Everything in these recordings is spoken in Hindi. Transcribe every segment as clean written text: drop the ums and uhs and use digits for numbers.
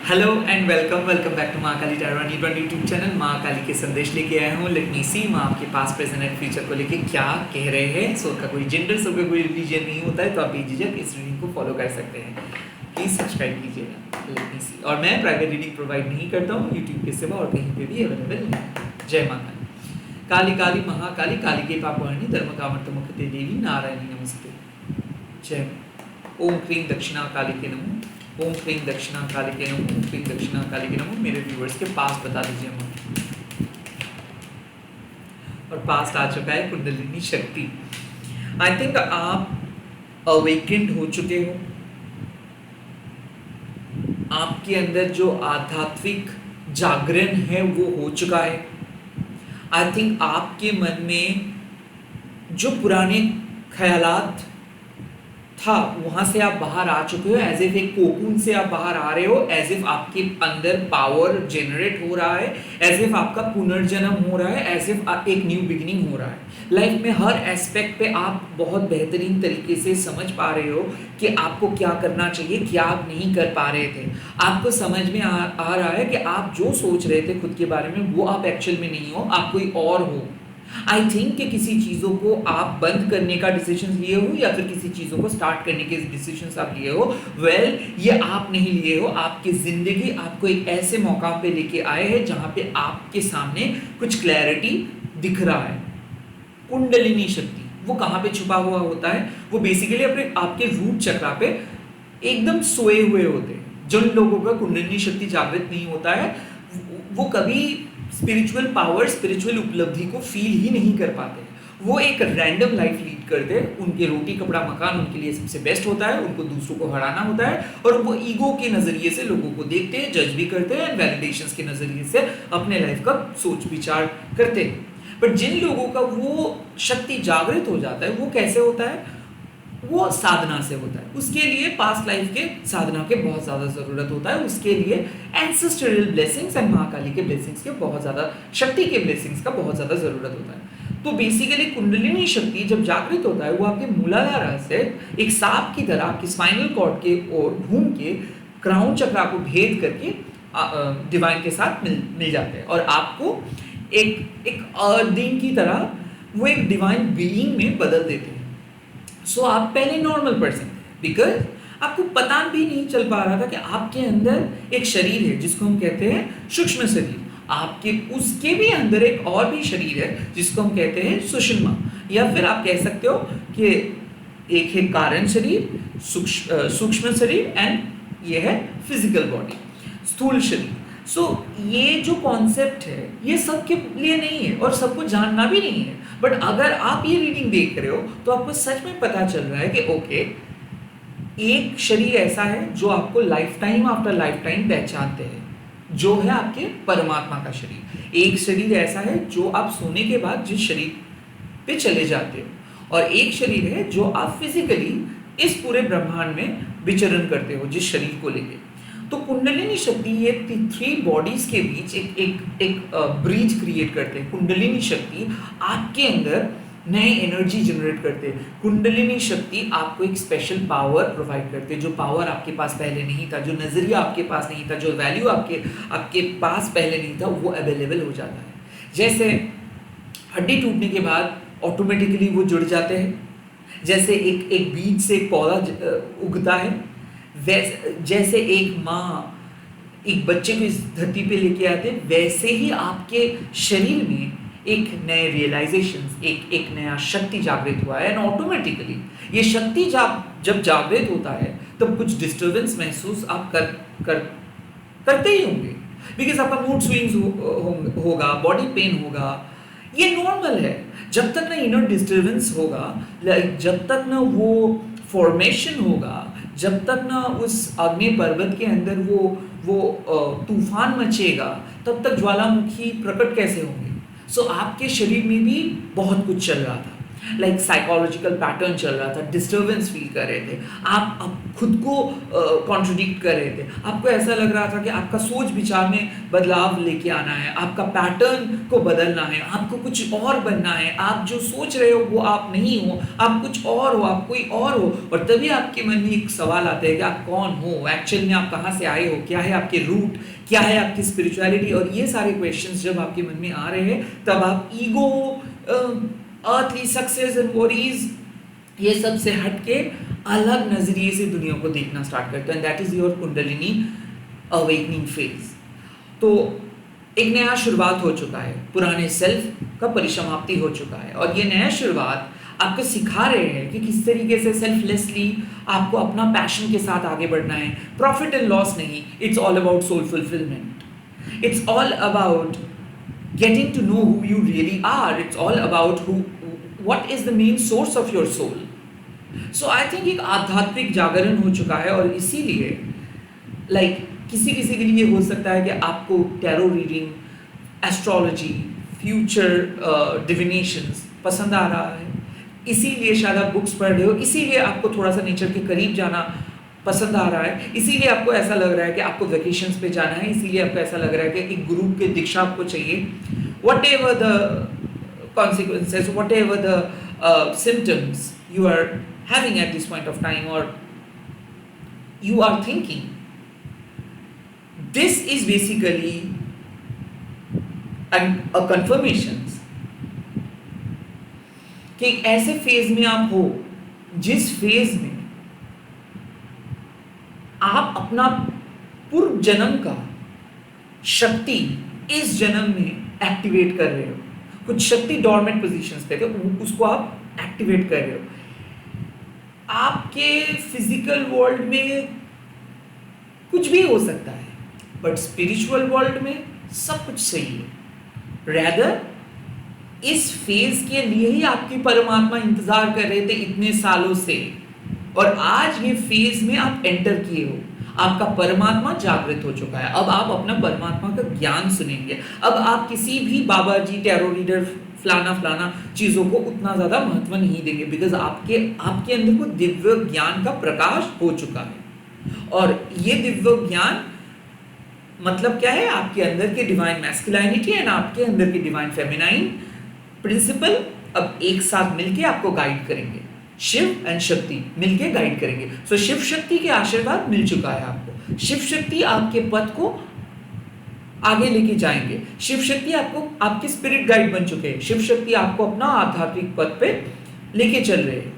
Hello and welcome back to Maa Kali टाइरवानी YouTube channel. माँ काली के संदेश लेके आया हूँ। लेट मी सी माँ आपके पास प्रेजेंट एंड फ्यूचर को लेके क्या कह रहे हैं। सो का कोई जेंडर, सो का कोई रिलीजन नहीं होता है, तो आप बेझिझक इस रीडिंग को फॉलो कर सकते हैं। प्लीज़ सब्सक्राइब कीजिएगा। लेट मी सी। और मैं प्राइवेट रीडिंग प्रोवाइड नहीं करता हूँ यूट्यूब के सिवा और कहीं पर भी अवेलेबल नहीं। जय माँ काली। काली काली महाकाली, काली के पापवाणी, धर्म कामर्थ मुखते देवी, नारायणी नमस्ते। जय। ओम क्रीम दक्षिणा काली के नमो। ओम क्रीम दक्षिणा काली के नमो। ओम क्रीम दक्षिणा काली के नमो। मेरे व्यूअर्स के पास बता दीजिए हम। और पास आ चुका है कुंडलिनी शक्ति। आई थिंक आप अवेकेंड हो चुके हो। आपके अंदर जो आध्यात्मिक जागरण है वो हो चुका है। आई थिंक आपके मन में जो पुराने ख्यालात था वहां से आप बाहर आ चुके हो। एज इफ एक कोकून से आप बाहर आ रहे हो। एज इफ आपके अंदर पावर जनरेट हो रहा है। एज इफ आपका पुनर्जन्म हो रहा है। एज इफ एक न्यू बिगिनिंग हो रहा है। लाइफ में हर एस्पेक्ट पे आप बहुत बेहतरीन तरीके से समझ पा रहे हो कि आपको क्या करना चाहिए, क्या आप नहीं कर पा रहे थे। आपको समझ में आ रहा है कि आप जो सोच रहे थे खुद के बारे में वो आप एक्चुअल में नहीं हो, आप कोई और हो। आई थिंक कि किसी चीज़ों को आप बंद करने का डिसीजन लिए हो या फिर किसी चीज़ों को स्टार्ट करने के डिसीजन आप लिए हो। वेल, ये आप नहीं लिए हो। आपकी ज़िंदगी आपको एक ऐसे मौका पे लेके आए हैं जहाँ पे आपके सामने कुछ क्लैरिटी दिख रहा है। कुंडलिनी शक्ति वो कहाँ पे छुपा हुआ होता है? वो बेसिकली अपने आपके रूट चक्रा पे एकदम सोए हुए होते हैं। जिन लोगों का कुंडलिनी शक्ति जागृत नहीं होता है वो कभी स्पिरिचुअल पावर, स्पिरिचुअल उपलब्धि को फील ही नहीं कर पाते। वो एक रैंडम लाइफ लीड करते हैं। उनके रोटी कपड़ा मकान उनके लिए सबसे बेस्ट होता है। उनको दूसरों को हराना होता है और वो ईगो के नज़रिए से लोगों को देखते हैं, जज भी करते हैं एंड वैलिडेशंस के नज़रिए से अपने लाइफ का सोच विचार करते हैं। बट जिन लोगों का वो शक्ति जागृत हो जाता है वो कैसे होता है? वो साधना से होता है। उसके लिए पास्ट लाइफ के साधना के बहुत ज़्यादा ज़रूरत होता है। उसके लिए एंसेस्ट्रियल ब्लेसिंग्स एंड महाकाली के ब्लेसिंग्स के बहुत ज़्यादा, शक्ति के ब्लेसिंग्स का बहुत ज़्यादा ज़रूरत होता है। तो बेसिकली कुंडलिनी शक्ति जब जागृत होता है वो आपके मूलाधार से एक सांप की तरह आपकी स्पाइनल कॉर्ड के ओर घूम के क्राउन चक्रा को भेद करके डिवाइन के साथ मिल जाते हैं और आपको एक अर्थिंग की तरह वो एक डिवाइन बीइंग में बदल देते हैं। सो आप पहले नॉर्मल पर्सन थे बिकॉज आपको पता भी नहीं चल पा रहा था कि आपके अंदर एक शरीर है जिसको हम कहते हैं सूक्ष्म शरीर। आपके उसके भी अंदर एक और भी शरीर है जिसको हम कहते हैं सुषमा, या फिर आप कह सकते हो कि एक है कारण शरीर, सूक्ष्म शरीर एंड ये है फिजिकल बॉडी, स्थूल शरीर। सो ये जो कॉन्सेप्ट है ये सबके लिए नहीं है और सबको जानना भी नहीं है। बट अगर आप ये रीडिंग देख रहे हो तो आपको सच में पता चल रहा है कि ओके, एक शरीर ऐसा है जो आपको life time after life time पहचानते हैं, जो है आपके परमात्मा का शरीर। एक शरीर ऐसा है जो आप सोने के बाद जिस शरीर पे चले जाते हो, और एक शरीर है जो आप फिजिकली इस पूरे ब्रह्मांड में विचरण करते हो जिस शरीर को लेके। तो कुंडलिनी शक्ति ये 3 बॉडीज के बीच एक ब्रिज क्रिएट करते हैं। कुंडलिनी शक्ति आपके अंदर नए एनर्जी जनरेट करते हैं। कुंडलिनी शक्ति आपको एक स्पेशल पावर प्रोवाइड करते हैं, जो पावर आपके पास पहले नहीं था, जो नज़रिया आपके पास नहीं था, जो वैल्यू आपके पास पहले नहीं था, वो अवेलेबल हो जाता है। जैसे हड्डी टूटने के बाद ऑटोमेटिकली वो जुड़ जाते हैं। जैसे एक बीज से एक पौधा उगता है, जैसे एक माँ एक बच्चे को इस धरती पे लेके आते हैं, वैसे ही आपके शरीर में एक नए रियलाइजेशंस, एक नया शक्ति जागृत हुआ है। एंड ऑटोमेटिकली ये शक्ति जब जागृत होता है तब कुछ डिस्टर्बेंस महसूस आप करते ही होंगे। बिकॉज आपका मूड स्विंग्स होगा, बॉडी पेन होगा, ये नॉर्मल है। जब तक ना इनर डिस्टर्बेंस होगा, जब तक ना वो फॉर्मेशन होगा, जब तक ना उस अग्नि पर्वत के अंदर वो तूफान मचेगा, तब तक ज्वालामुखी प्रकट कैसे होंगे? सो आपके शरीर में भी बहुत कुछ चल रहा था। लाइक साइकोलॉजिकल पैटर्न चल रहा था, डिस्टर्बेंस फील कर रहे थे, आप खुद को कॉन्ट्रडिक्ट कर रहे थे, आपको ऐसा लग रहा था कि आपका सोच विचार में बदलाव लेके आना है, आपका पैटर्न को बदलना है, आपको कुछ और बनना है, आप जो सोच रहे हो वो आप नहीं हो, आप कुछ और हो, आप कोई और हो। और तभी आपके मन में एक सवाल आता है कि आप कौन हो, एक्चुअल में आप कहाँ से आए हो, क्या है आपके रूट, क्या है आपकी स्पिरिचुअलिटी। और ये सारे क्वेश्चंस जब आपके मन में आ रहे हैं तब आप ego, earthly success and worries, ये सब से हटके अलग नजरिए से दुनिया को देखना स्टार्ट करते हैं। That is your kundalini awakening phase. तो एक नया शुरुआत हो चुका है, पुराने सेल्फ का परिसमाप्ति हो चुका है, और ये नया शुरुआत आपको सिखा रहे हैं कि किस तरीके से सेल्फलेसली आपको अपना पैशन के साथ आगे बढ़ना है। प्रॉफिट एंड लॉस नहीं, it's all about soul fulfilment, it's all about getting to know who you really are. It's all about what is the main source of your soul. So I think एक आध्यात्मिक जागरण हो चुका है, और इसीलिए किसी किसी के लिए हो सकता है कि आपको टैरो रीडिंग, एस्ट्रोलॉजी, फ्यूचर डिविनेशंस पसंद आ रहा है, इसीलिए शायद आप बुक्स पढ़ रहे हो, इसीलिए आपको थोड़ा सा नेचर के करीब जाना पसंद आ रहा है, इसीलिए आपको ऐसा लग रहा है कि आपको वेकेशंस पे जाना है, इसीलिए आपको ऐसा लग रहा है कि एक गुरु के दीक्षा आपको चाहिए। Whatever the consequences, whatever the symptoms you are having at this point of time, और you are thinking, this is basically a confirmation कि एक ऐसे फेज में आप हो जिस फेज में आप अपना पूर्व जन्म का शक्ति इस जन्म में एक्टिवेट कर रहे हो। कुछ शक्ति डॉर्मेंट पोजीशंस पे थे, उसको आप एक्टिवेट कर रहे हो। आपके फिजिकल वर्ल्ड में कुछ भी हो सकता है, बट स्पिरिचुअल वर्ल्ड में सब कुछ सही है। रैदर इस फेज के लिए ही आपकी परमात्मा इंतजार कर रहे थे इतने सालों से, और आज ये फेज में आप एंटर किए हो, आपका परमात्मा जागृत हो चुका है। अब आप अपना परमात्मा का ज्ञान सुनेंगे। अब आप किसी भी बाबा जी, टैरो रीडर, फलाना चीजों को उतना ज्यादा महत्व नहीं देंगे, बिकॉज आपके अंदर वो दिव्य ज्ञान का प्रकाश हो चुका है। और ये दिव्य ज्ञान मतलब क्या है, आपके अंदर के डिवाइन मैस्कुलिनिटी एंड आपके अंदर के डिवाइन फेमिनाइन प्रिंसिपल अब एक साथ मिलके आपको गाइड करेंगे। शिव एंड शक्ति मिलके गाइड करेंगे। सो शिव शक्ति के आशीर्वाद मिल चुका है आपको। शिव शक्ति आपके पथ को आगे लेके जाएंगे। शिव शक्ति आपको आपके स्पिरिट गाइड बन चुके हैं। शिव शक्ति आपको अपना आध्यात्मिक पथ पे लेके चल रहे हैं।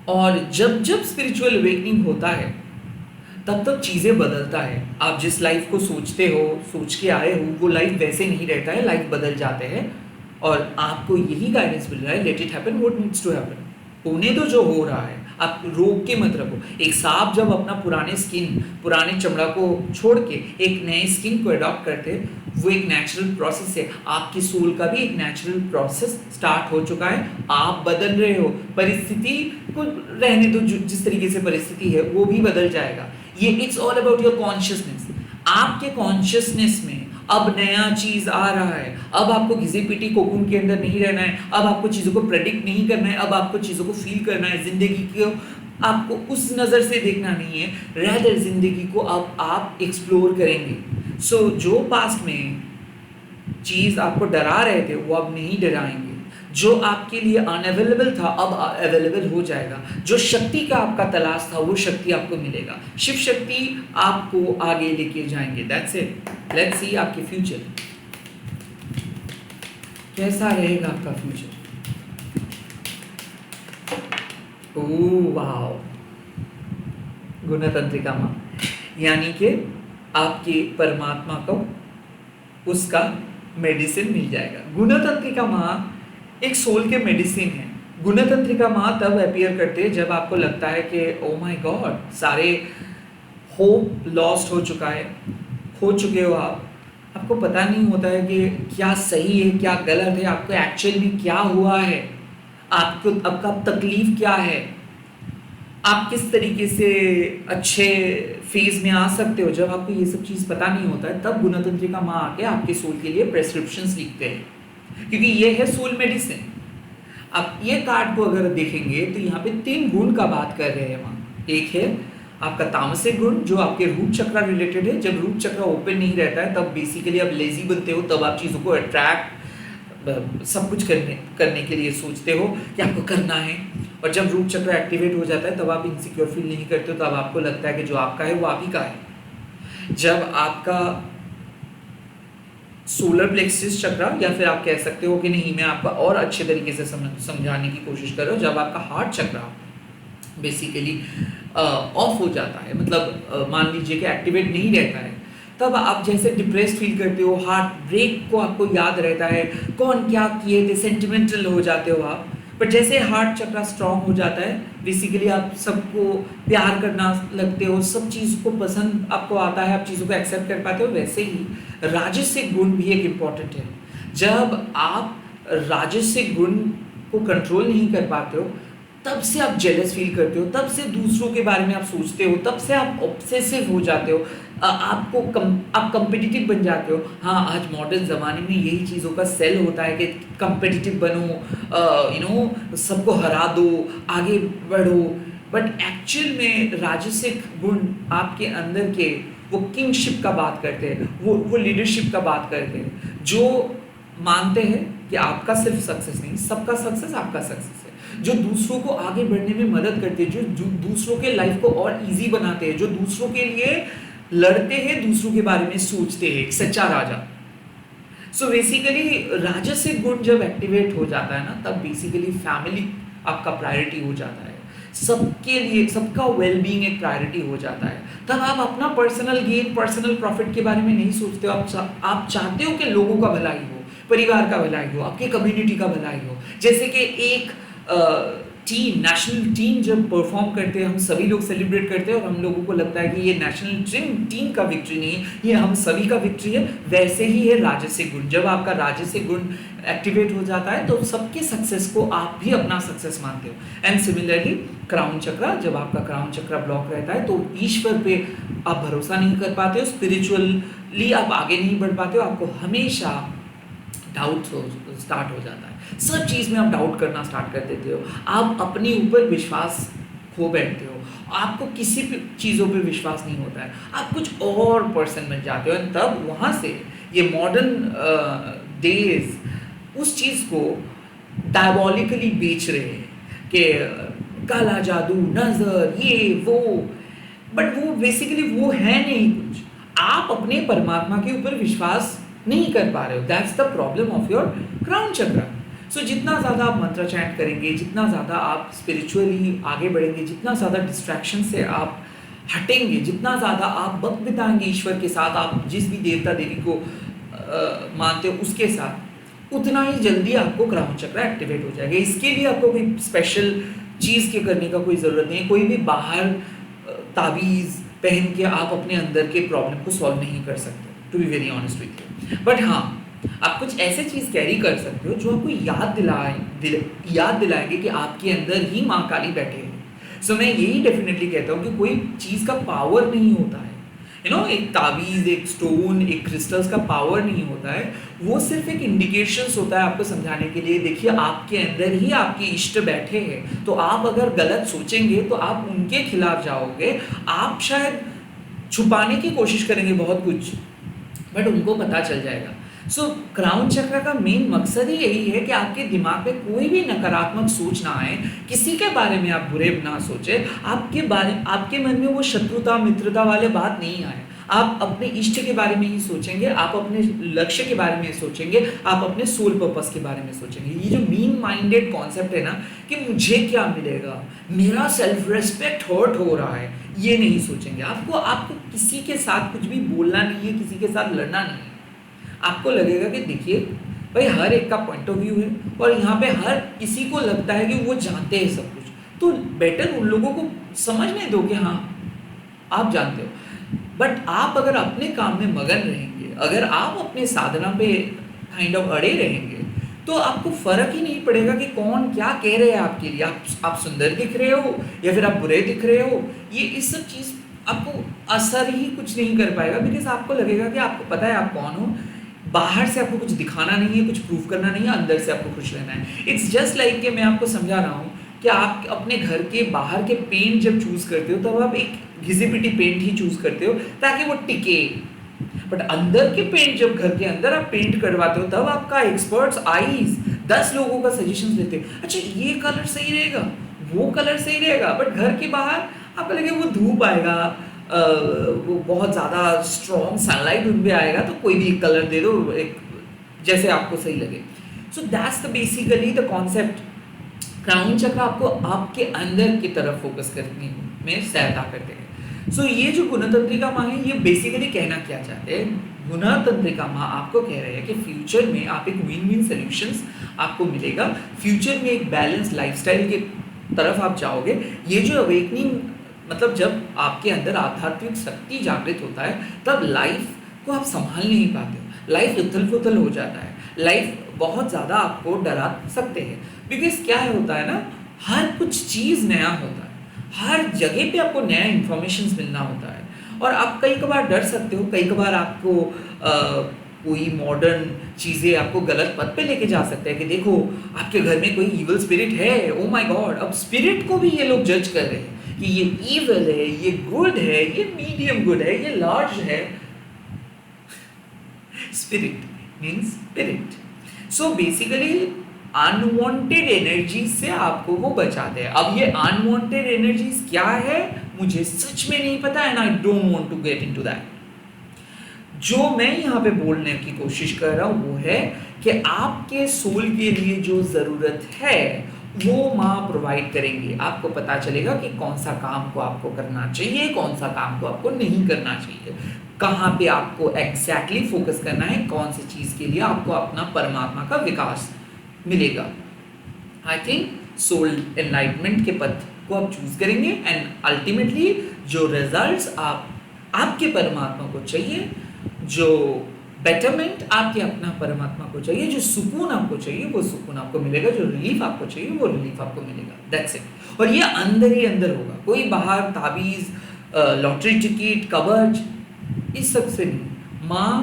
और जब जब स्पिरिचुअल अवेकनिंग होता है तब तब चीजें बदलता है। आप जिस लाइफ को सोचते हो, सोच के आए हो, वो लाइफ वैसे नहीं रहता है, लाइफ बदल जाते हैं। और आपको यही गाइडेंस मिल रहा है, let it happen what needs to happen. होने दो जो हो रहा है, आप रोक के मत रखो। एक सांप जब अपना पुराने चमड़ा को छोड़ के एक नए स्किन को अडॉप्ट करते हैं, वो एक नेचुरल प्रोसेस है। आपकी सोल का भी एक नेचुरल प्रोसेस स्टार्ट हो चुका है। आप बदल रहे हो, परिस्थिति को रहने दो, जिस तरीके से परिस्थिति है वो भी बदल जाएगा। ये it's all about your consciousness. आपके कॉन्शियसनेस में अब नया चीज आ रहा है। अब आपको घिसी पिटी कोकून के अंदर नहीं रहना है। अब आपको चीजों को प्रेडिक्ट नहीं करना है। अब आपको चीजों को फील करना है। जिंदगी को आपको उस नजर से देखना नहीं है, रैदर जिंदगी को अब आप एक्सप्लोर करेंगे। सो जो पास्ट में चीज आपको डरा रहे थे वो अब नहीं डराएंगे। जो आपके लिए अनअवेलेबल था अब अवेलेबल हो जाएगा। जो शक्ति का आपका तलाश था वो शक्ति आपको मिलेगा। शिव शक्ति आपको आगे लेके जाएंगे। That's it. लेट्स सी आपके फ्यूचर कैसा रहेगा। आपका फ्यूचर, ओह वाओ, गुणतंत्रिका माँ, यानी कि आपके परमात्मा को उसका मेडिसिन मिल जाएगा। गुणतंत्रिका माँ एक सोल के मेडिसिन है। गुणतंत्रिका माँ तब अपीयर करते हैं जब आपको लगता है कि ओ माय गॉड, सारे होप लॉस्ट हो चुका है, हो चुके हो आप। आपको पता नहीं होता है कि क्या सही है क्या गलत है, आपको एक्चुअल में क्या हुआ है, आपको आपका तकलीफ क्या है, आप किस तरीके से अच्छे फेज में आ सकते हो। जब आपको ये सब चीज़ पता नहीं होता है तब गुणतंत्रिका माँ आके आपके सोल के लिए प्रेस्क्रिप्शंस लिखते हैं, क्योंकि ये है सोल मेडिसिन। आप ये कार्ड को अगर देखेंगे तो यहाँ पे 3 गुण का बात कर रहे हैं वहाँ। एक है आपका तामसिक गुण जो आपके रूट चक्रा रिलेटेड है। जब रूट चक्रा ओपन नहीं रहता है तब बेसिकली आप लेजी बनते हो, तब आप चीज़ों को अट्रैक्ट सब कुछ करने के लिए सोचते हो कि आपको करना है। और जब रूट चक्र एक्टिवेट हो जाता है तब आप इनसिक्योर फील नहीं करते हो, तब आपको लगता है कि जो आपका है वो आप ही का है। जब आपका सोलर प्लेक्सिस चक्र, या फिर आप कह सकते हो कि नहीं मैं आपका और अच्छे तरीके से समझाने की कोशिश कर रहा हूँ, जब आपका हार्ट चक्र बेसिकली ऑफ हो जाता है, मतलब मान लीजिए कि एक्टिवेट नहीं रहता है, तब आप जैसे डिप्रेस्ड फील करते हो, हार्ट ब्रेक को आपको याद रहता है, कौन क्या किए थे, सेंटिमेंटल हो जाते हो आप। पर जैसे हार्ट चक्र स्ट्रांग हो जाता है बेसिकली आप सबको प्यार करना लगते हो, सब चीज़ को पसंद आपको आता है, आप चीज़ों को एक्सेप्ट कर पाते हो। वैसे ही राजसिक गुण भी एक इम्पॉर्टेंट है। जब आप राजसिक गुण को कंट्रोल नहीं कर पाते हो तब से आप जेलस फील करते हो, तब से दूसरों के बारे में आप सोचते हो, तब से आप ऑब्सेसिव हो जाते हो, आप कंपिटिटिव बन जाते हो। हाँ, आज मॉडर्न ज़माने में यही चीज़ों का सेल होता है कि कंपिटिटिव बनो, सबको हरा दो, आगे बढ़ो। बट एक्चुअल में राजसिक गुण आपके अंदर के वो किंगशिप का बात करते हैं, वो लीडरशिप का बात करते हैं, जो मानते हैं कि आपका सिर्फ सक्सेस नहीं, सबका सक्सेस आपका सक्सेस है, जो दूसरों को आगे बढ़ने में मदद करते हैं, जो दूसरों के लाइफ को और इजी बनाते हैं, जो दूसरों के लिए लड़ते हैं, दूसरों के बारे में सोचते हैं, एक सच्चा राजा। सो बेसिकली राजसिक गुण जब एक्टिवेट हो जाता है ना, तब बेसिकली फैमिली आपका प्रायोरिटी हो जाता है, सबके लिए सबका वेलबींग एक प्रायोरिटी हो जाता है। तब आप अपना पर्सनल गेन, पर्सनल प्रॉफिट के बारे में नहीं सोचते हो, आप चाहते हो कि लोगों का भलाई हो, परिवार का भलाई हो, आपके कम्युनिटी का भलाई हो। जैसे कि एक टीम, नेशनल टीम जब परफॉर्म करते हैं, हम सभी लोग सेलिब्रेट करते हैं और हम लोगों को लगता है कि ये नेशनल टीम का विक्ट्री नहीं है, ये हम सभी का विक्ट्री है। वैसे ही है राजसिक गुण, जब आपका राजसिक गुण एक्टिवेट हो जाता है तो सबके सक्सेस को आप भी अपना सक्सेस मानते हो। एंड सिमिलरली क्राउन चक्र, जब आपका क्राउन चक्र ब्लॉक रहता है तो ईश्वर पे आप भरोसा नहीं कर पाते हो, स्पिरिचुअली आप आगे नहीं बढ़ पाते हो, आपको हमेशा डाउट स्टार्ट हो जाता है, सब चीज़ में आप डाउट करना स्टार्ट कर देते हो, आप अपने ऊपर विश्वास खो बैठते हो, आपको किसी भी चीज़ों पे विश्वास नहीं होता है, आप कुछ और पर्सन बन जाते हो। तब वहाँ से ये मॉडर्न डेज उस चीज़ को डायबॉलिकली बेच रहे हैं कि काला जादू, नज़र, ये वो, बट वो बेसिकली वो है नहीं कुछ। आप अपने परमात्मा के ऊपर विश्वास नहीं कर पा रहे हो, that's the problem of your crown चक्र। सो जितना ज़्यादा आप मंत्र चैंट करेंगे, जितना ज़्यादा आप स्पिरिचुअली आगे बढ़ेंगे, जितना ज़्यादा डिस्ट्रैक्शन से आप हटेंगे, जितना ज़्यादा आप वक्त बिताएंगे ईश्वर के साथ, आप जिस भी देवता देवी को मानते हो उसके साथ, उतना ही जल्दी आपको क्राउन चक्र एक्टिवेट हो जाएगा। इसके लिए आपको कोई स्पेशल चीज़ के करने का कोई ज़रूरत नहीं है, कोई भी बाहर ताबीज़ पहन के आप अपने अंदर के प्रॉब्लम को सॉल्व नहीं कर सकते, to be very honest with you. But हाँ, आप कुछ ऐसे चीज़ कैरी कर सकते हो जो आपको याद दिलाएंगे कि आपके अंदर ही माँ काली बैठे हैं। सो मैं यही डेफिनेटली कहता हूँ कि कोई चीज़ का पावर नहीं होता है, एक ताबीज़, एक स्टोन, एक क्रिस्टल्स का पावर नहीं होता है, वो सिर्फ एक इंडिकेशंस होता है आपको समझाने के लिए। देखिए, आपके अंदर ही आपके इष्ट बैठे हैं, तो आप अगर गलत सोचेंगे तो आप उनके खिलाफ जाओगे, आप शायद छुपाने की कोशिश करेंगे बहुत कुछ, बट उनको पता चल जाएगा। सो क्राउन चक्र का मेन मकसद ही यही है कि आपके दिमाग में कोई भी नकारात्मक सोच ना आए, किसी के बारे में आप बुरे ना सोचे, आपके मन में वो शत्रुता मित्रता वाले बात नहीं आए। आप अपने इष्ट के बारे में ही सोचेंगे, आप अपने लक्ष्य के बारे में सोचेंगे, आप अपने सोल पर्पस के बारे में सोचेंगे। ये जो मीन माइंडेड कॉन्सेप्ट है ना कि मुझे क्या मिलेगा, मेरा सेल्फ रेस्पेक्ट हर्ट हो रहा है, ये नहीं सोचेंगे। आपको किसी के साथ कुछ भी बोलना नहीं है, किसी के साथ लड़ना नहीं है। आपको लगेगा कि देखिए भाई, हर एक का पॉइंट ऑफ व्यू है और यहाँ पे हर किसी को लगता है कि वो जानते हैं सब कुछ, तो बेटर उन लोगों को समझने दो कि हाँ आप जानते हो। बट आप अगर अपने काम में मगन रहेंगे, अगर आप अपने साधना पे काइंड ऑफ अड़े रहेंगे, तो आपको फर्क ही नहीं पड़ेगा कि कौन क्या कह रहे हैं आपके लिए। आप सुंदर दिख रहे हो या फिर आप बुरे दिख रहे हो, ये इस सब चीज़ आपको असर ही कुछ नहीं कर पाएगा, बिकॉज आपको लगेगा कि आपको पता है आप कौन हो। बाहर से आपको कुछ दिखाना नहीं है, कुछ प्रूव करना नहीं है, अंदर से आपको खुश रहना है। इट्स जस्ट लाइक कि मैं आपको समझा रहा हूँ कि आप अपने घर के बाहर के पेंट जब चूज़ करते हो तब आप एक घिसी-पिटी पेंट ही चूज़ करते हो ताकि वो टिके। बट अंदर के पेंट जब घर के अंदर आप पेंट करवाते हो तब आपका एक्सपर्ट्स आईज 10 लोगों का सजेशंस लेते हैं, अच्छा ये कलर सही रहेगा, वो कलर सही रहेगा। बट घर के बाहर आपको लगे वो धूप आएगा, वो बहुत ज़्यादा स्ट्रॉन्ग सनलाइट उन पे आएगा, तो कोई भी एक कलर दे दो, एक जैसे आपको सही लगे। So that's the basically the concept. Crown चक्र आपको आपके अंदर की तरफ फोकस करने में सहायता करते हैं। सो ये जो गुणतंत्रिका माँ है, ये बेसिकली कहना क्या चाहते हैं, गुणतंत्रिका माँ आपको कह रहे हैं कि फ्यूचर में आप एक विन विन सॉल्यूशंस आपको मिलेगा, फ्यूचर में एक बैलेंस लाइफस्टाइल के तरफ आप जाओगे। ये जो अवेकनिंग, मतलब जब आपके अंदर आध्यात्मिक शक्ति जागृत होता है तब लाइफ को आप संभाल नहीं पाते हो, लाइफ उथल पुथल हो जाता है, लाइफ बहुत ज़्यादा आपको डरा सकते हैं। बिकॉज क्या होता है ना, हर कुछ चीज़ नया होता है, हर जगह पे आपको नया इन्फॉर्मेशन मिलना होता है, और आप कई कबार डर सकते हो, कई कबार आपको कोई मॉडर्न चीज़ें आपको गलत पथ पे लेके जा सकते हैं कि देखो आपके घर में कोई इविल स्पिरिट है, ओ माय गॉड। अब स्पिरिट को भी ये लोग जज कर रहे हैं कि ये इविल है, ये गुड है, ये मीडियम गुड है, ये लार्ज है। Spirit means spirit. So basically unwanted energy से आपको वो बचाते हैं। अब ये अनवांटेड एनर्जीज क्या है मुझे सच में नहीं पता, and I don't want to get into that. जो मैं यहाँ पे बोलने की कोशिश कर रहा हूँ वो है कि आपके सोल के लिए जो ज़रूरत है वो माँ प्रोवाइड करेंगी। आपको पता चलेगा कि कौन सा काम को आपको करना चाहिए, कौन सा काम को आपको नहीं करना चाहिए, कहाँ पे आपको एग्जैक्टली फोकस करना है, कौन सी चीज़ के लिए आपको अपना परमात्मा का विकास मिलेगा। आई थिंक सोल एनलाइटमेंट के पथ को आप चूज करेंगे, एंड अल्टीमेटली जो रिजल्ट्स आपके परमात्मा को चाहिए, जो बेटरमेंट आपके अपना परमात्मा को चाहिए, जो सुकून आपको चाहिए वो सुकून आपको मिलेगा, जो रिलीफ आपको चाहिए वो रिलीफ आपको मिलेगा। That's it. और ये अंदर ही अंदर होगा, कोई बाहर ताबीज़, लॉटरी टिकट, कवच, इस सब से नहीं। माँ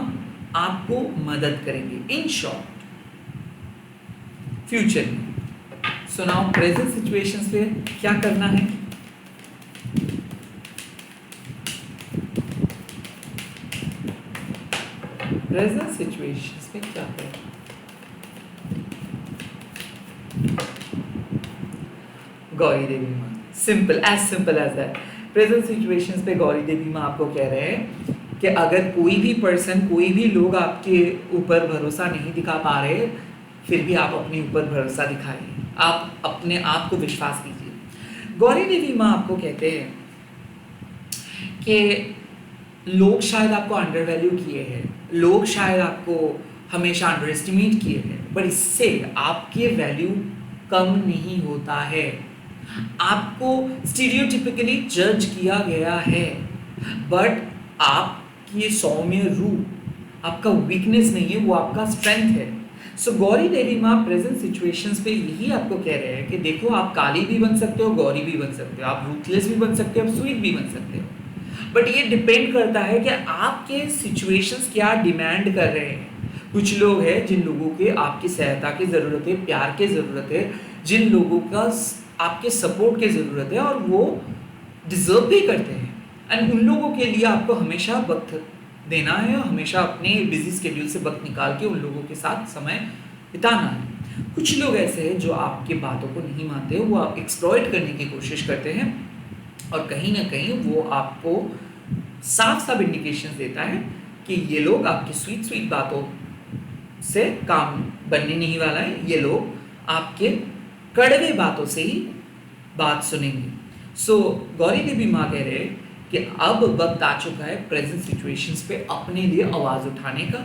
आपको मदद करेंगे इन शॉर्ट फ्यूचर में। सो नाउ प्रेजेंट सिचुएशंस पे क्या करना है, प्रेजेंट सिचुएशंस में क्या करें। Gauri Devi Maa, simple as that. Present situations पे गौरी देवी माँ आपको कह रहे हैं कि अगर कोई भी पर्सन, कोई भी लोग आपके ऊपर भरोसा नहीं दिखा पा रहे, फिर भी आप अपने ऊपर भरोसा दिखाइए, आप अपने आप को विश्वास कीजिए। गौरी देवी माँ आपको कहते हैं कि लोग शायद आपको अंडर वैल्यू किए हैं, लोग शायद आपको हमेशा अंडर एस्टिमेट किए हैं, पर इससे आपके वैल्यू कम नहीं होता है। आपको स्टीरियोटिपिकली जज किया गया है, बट आपकी सौम्य रूप आपका वीकनेस नहीं है, वो आपका स्ट्रेंथ है। सो गौरी देवी माँ प्रेजेंट सिचुएशंस पे यही आपको कह रहे हैं कि देखो आप काली भी बन सकते हो, गौरी भी बन सकते हो, आप रूथलेस भी बन सकते हो, आप स्वीट भी बन सकते हो, बट ये डिपेंड करता है कि आपके सिचुएशंस क्या डिमांड कर रहे हैं। कुछ लोग हैं जिन लोगों के आपकी सहायता की ज़रूरत है, प्यार की ज़रूरत है, जिन लोगों का आपके सपोर्ट की ज़रूरत है, और वो डिज़र्व भी करते हैं, एंड उन लोगों के लिए आपको हमेशा वक्त देना है, और हमेशा अपने बिजी स्केड्यूल से वक्त निकाल के उन लोगों के साथ समय बिताना है। कुछ लोग ऐसे हैं जो आपकी बातों को नहीं मानते, वो आप एक्सप्लॉइट करने की कोशिश करते हैं, और कहीं ना कहीं वो आपको साफ साफ इंडिकेशन देता है कि ये लोग आपकी स्वीट स्वीट बातों से काम बनने नहीं वाला है, ये लोग आपके कड़वे बातों से ही बात सुनेंगे। सो गौरी देवी माँ कह रहे हैं कि अब वक्त आ चुका है प्रेजेंट सिचुएशंस पे अपने लिए आवाज़ उठाने का,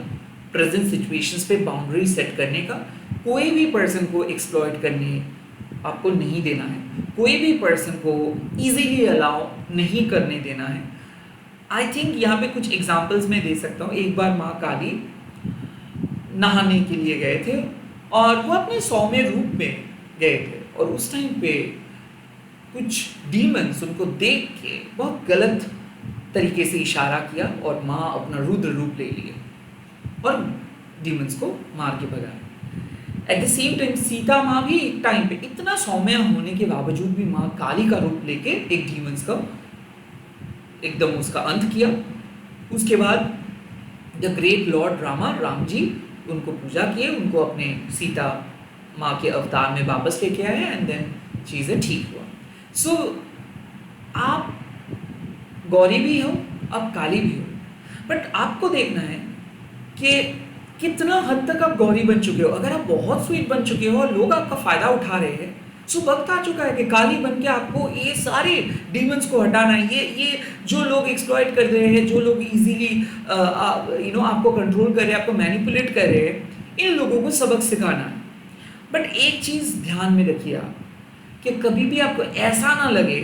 प्रेजेंट सिचुएशंस पे बाउंड्री सेट करने का। कोई भी पर्सन को एक्सप्लॉइट करने आपको नहीं देना है, कोई भी पर्सन को इजीली अलाउ नहीं करने देना है। आई थिंक यहाँ पे कुछ एग्जांपल्स मैं दे सकता हूँ। एक बार माँ काली नहाने के लिए गए थे, और वो अपने सौम्य रूप में गए थे, और उस टाइम पे कुछ डीमंस उनको देख के बहुत गलत तरीके से इशारा किया, और माँ अपना रुद्र रूप ले लिए, और डीमंस को मार के भगाया। At the same time Sita माँ भी एक टाइम पे इतना सौम्य होने के बावजूद भी माँ काली का रूप लेके एक डीमंस का एकदम उसका अंत किया। उसके बाद the great lord Rama, Ram ji उनको पूजा किए, उनको अपने सीता माँ के अवतार में वापस लेके आए एंड देन चीज़ें ठीक हुआ। सो आप गौरी भी हो, आप काली भी हो, बट आपको देखना है कि कितना हद तक आप गौरी बन चुके हो। अगर आप बहुत स्वीट बन चुके हो और लोग आपका फ़ायदा उठा रहे हैं, सो वक्त आ चुका है कि काली बन के आपको ये सारे डीमंस को हटाना है। ये जो लोग एक्सप्लॉइट कर रहे हैं, जो लोग इजीली आपको कंट्रोल कर रहे हैं, आपको मैनिपुलेट कर रहे हैं, इन लोगों को सबक सिखाना है। बट एक चीज़ ध्यान में रखिए आप, कि कभी भी आपको ऐसा ना लगे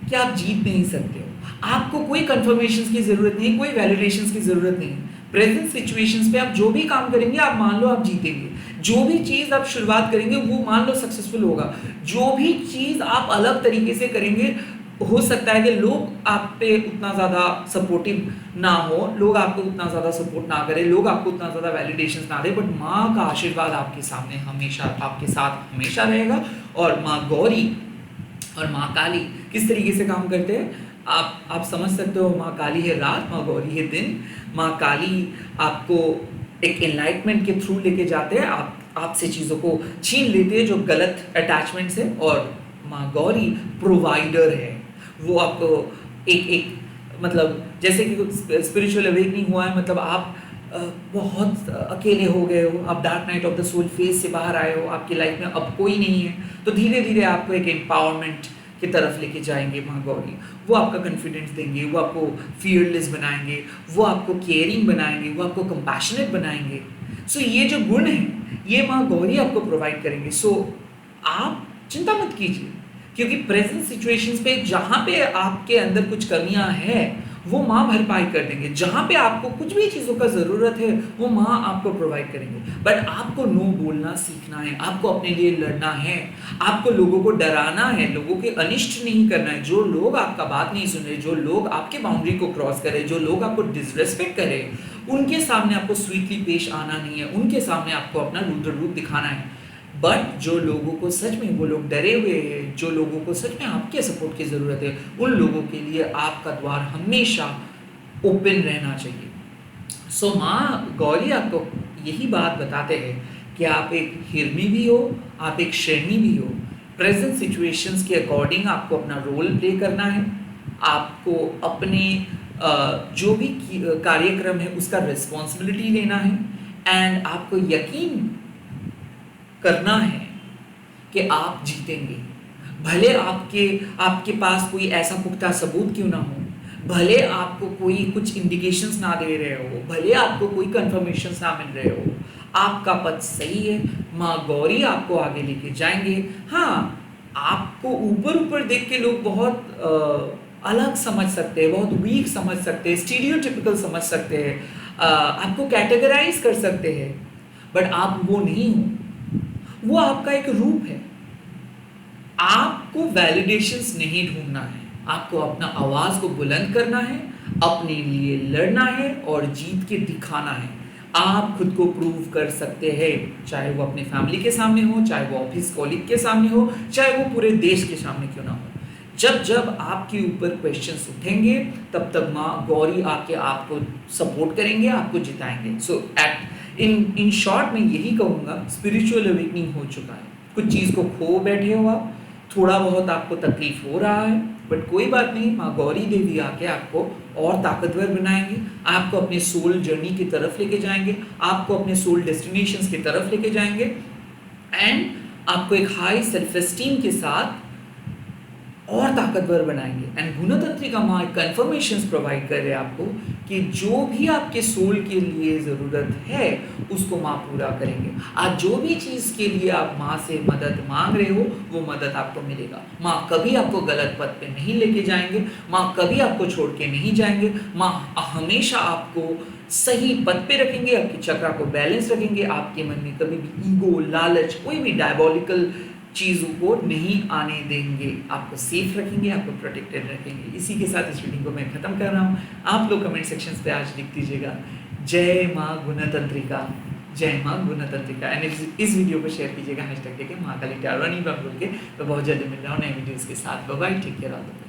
कि आप जीत नहीं सकते हो। आपको कोई कंफर्मेशन की ज़रूरत नहीं, कोई वैलिडेशन की ज़रूरत नहीं। प्रेजेंट सिचुएशंस पे आप जो भी काम करेंगे, आप मान लो आप जीतेंगे। जो भी चीज़ आप शुरुआत करेंगे वो मान लो सक्सेसफुल होगा। जो भी चीज़ आप अलग तरीके से करेंगे, हो सकता है कि लोग आप पे उतना ज़्यादा सपोर्टिव ना हो, लोग आपको उतना ज़्यादा सपोर्ट ना करें, लोग आपको उतना ज़्यादा वैलिडेशन ना दें, बट माँ का आशीर्वाद आपके सामने हमेशा, आपके साथ हमेशा रहेगा। और माँ गौरी और माँ काली किस तरीके से काम करते हैं आप समझ सकते हो। माँ काली है रात, माँ गौरी है दिन। माँ काली आपको एक एनलाइटमेंट के थ्रू लेके जाते हैं, आपसे चीज़ों को छीन लेते हैं जो गलत अटैचमेंट्स है। और माँ गौरी प्रोवाइडर है, वो आपको एक मतलब जैसे कि स्पिरिचुअल अवेकनिंग हुआ है, मतलब आप बहुत अकेले हो गए हो, आप dark night of the soul phase से बाहर आए हो, आपकी लाइफ में अब कोई नहीं है, तो धीरे धीरे आपको एक एम्पावरमेंट की तरफ लेके जाएंगे माँ गौरी। वो आपका कॉन्फिडेंस देंगे, वो आपको फियरलेस बनाएंगे, वो आपको केयरिंग बनाएंगे, वो आपको कंपैशनेट बनाएंगे। सो ये जो गुण हैं ये माँ गौरी आपको प्रोवाइड करेंगे। सो आप चिंता मत कीजिए, क्योंकि प्रेजेंट सिचुएशंस पे जहाँ पे आपके अंदर कुछ कमियां हैं वो माँ भरपाई कर देंगे। जहाँ पे आपको कुछ भी चीज़ों का ज़रूरत है वो माँ आपको प्रोवाइड करेंगे। बट आपको नो बोलना सीखना है, आपको अपने लिए लड़ना है, आपको लोगों को डराना है, लोगों के अनिष्ट नहीं करना है। जो लोग आपका बात नहीं सुन रहे, जो लोग आपके बाउंड्री को क्रॉस करे, जो लोग आपको डिसरेस्पेक्ट करे, उनके सामने आपको स्वीटली पेश आना नहीं है, उनके सामने आपको अपना रुद्र रूप दिखाना है। बट जो लोगों को सच में, वो लोग डरे हुए हैं, जो लोगों को सच में आपके सपोर्ट की ज़रूरत है, उन लोगों के लिए आपका द्वार हमेशा ओपन रहना चाहिए। सो माँ गौरी आपको यही बात बताते हैं कि आप एक हिरनी भी हो, आप एक शेरनी भी हो। प्रेजेंट सिचुएशंस के अकॉर्डिंग आपको अपना रोल प्ले करना है, आपको अपने जो भी कार्यक्रम है उसका रिस्पॉन्सिबिलिटी लेना है, एंड आपको यकीन करना है कि आप जीतेंगे। भले आपके पास कोई ऐसा पुख्ता सबूत क्यों ना हो, भले आपको कोई कुछ इंडिकेशंस ना दे रहे हो, भले आपको कोई कंफर्मेशंस ना मिल रहे हो, आपका पथ सही है। माँ गौरी आपको आगे लेके जाएंगे। हाँ, आपको ऊपर ऊपर देख के लोग बहुत अलग समझ सकते हैं, बहुत वीक समझ सकते हैं, स्टीरियोटिपिकल समझ सकते हैं, आपको कैटेगराइज कर सकते हैं, बट आप वो नहीं हो। वो आपका एक रूप है। आपको वैलिडेशंस नहीं ढूंढना है, आपको अपना आवाज को बुलंद करना है, अपने लिए लड़ना है और जीत के दिखाना है। आप खुद को प्रूव कर सकते हैं, चाहे वो अपने फैमिली के सामने हो, चाहे वो ऑफिस कॉलीग के सामने हो, चाहे वो पूरे देश के सामने क्यों ना हो। जब जब आपके ऊपर क्वेश्चंस उठेंगे तब तक माँ गौरी आके आपको सपोर्ट करेंगे, आपको जिताएंगे। सो इन शॉर्ट मैं यही कहूँगा, स्पिरिचुअल अवेकनिंग हो चुका है। कुछ चीज़ को खो बैठे हो आप, थोड़ा बहुत आपको तकलीफ हो रहा है, बट कोई बात नहीं, माँ गौरी देवी आके आपको और ताकतवर बनाएंगे, आपको अपने सोल जर्नी की तरफ लेके जाएंगे, आपको अपने सोल डेस्टिनेशंस की तरफ लेके जाएंगे, एंड आपको एक हाई सेल्फ एस्टीम के साथ और ताकतवर बनाएंगे। एंड गुणतंत्रिका माँ कंफर्मेशंस प्रोवाइड कर रहे हैं आपको कि जो भी आपके सोल के लिए ज़रूरत है उसको माँ पूरा करेंगे। आज जो भी चीज़ के लिए आप माँ से मदद मांग रहे हो वो मदद आपको मिलेगा। माँ कभी आपको गलत पथ पे नहीं लेके जाएंगे, माँ कभी आपको छोड़ के नहीं जाएंगे, माँ हमेशा आपको सही पथ पे रखेंगे, आपकी चक्रा को बैलेंस रखेंगे, आपके मन में कभी भी ईगो, लालच, कोई भी डायबॉलिकल चीज़ों को नहीं आने देंगे, आपको सेफ रखेंगे, आपको प्रोटेक्टेड रखेंगे। इसी के साथ इस वीडियो को मैं ख़त्म कर रहा हूँ। आप लोग कमेंट सेक्शंस पे आज लिख दीजिएगा, जय माँ गुणतंत्रिका, जय माँ गुणतंत्रिका। एंड इस वीडियो को शेयर कीजिएगा हैशटैग देके महाकाली टैरो नहीं भूल के। तो बहुत जल्दी मिल रहा हूँ नए वीडियोज़ के साथ। Bye bye, take care all the best.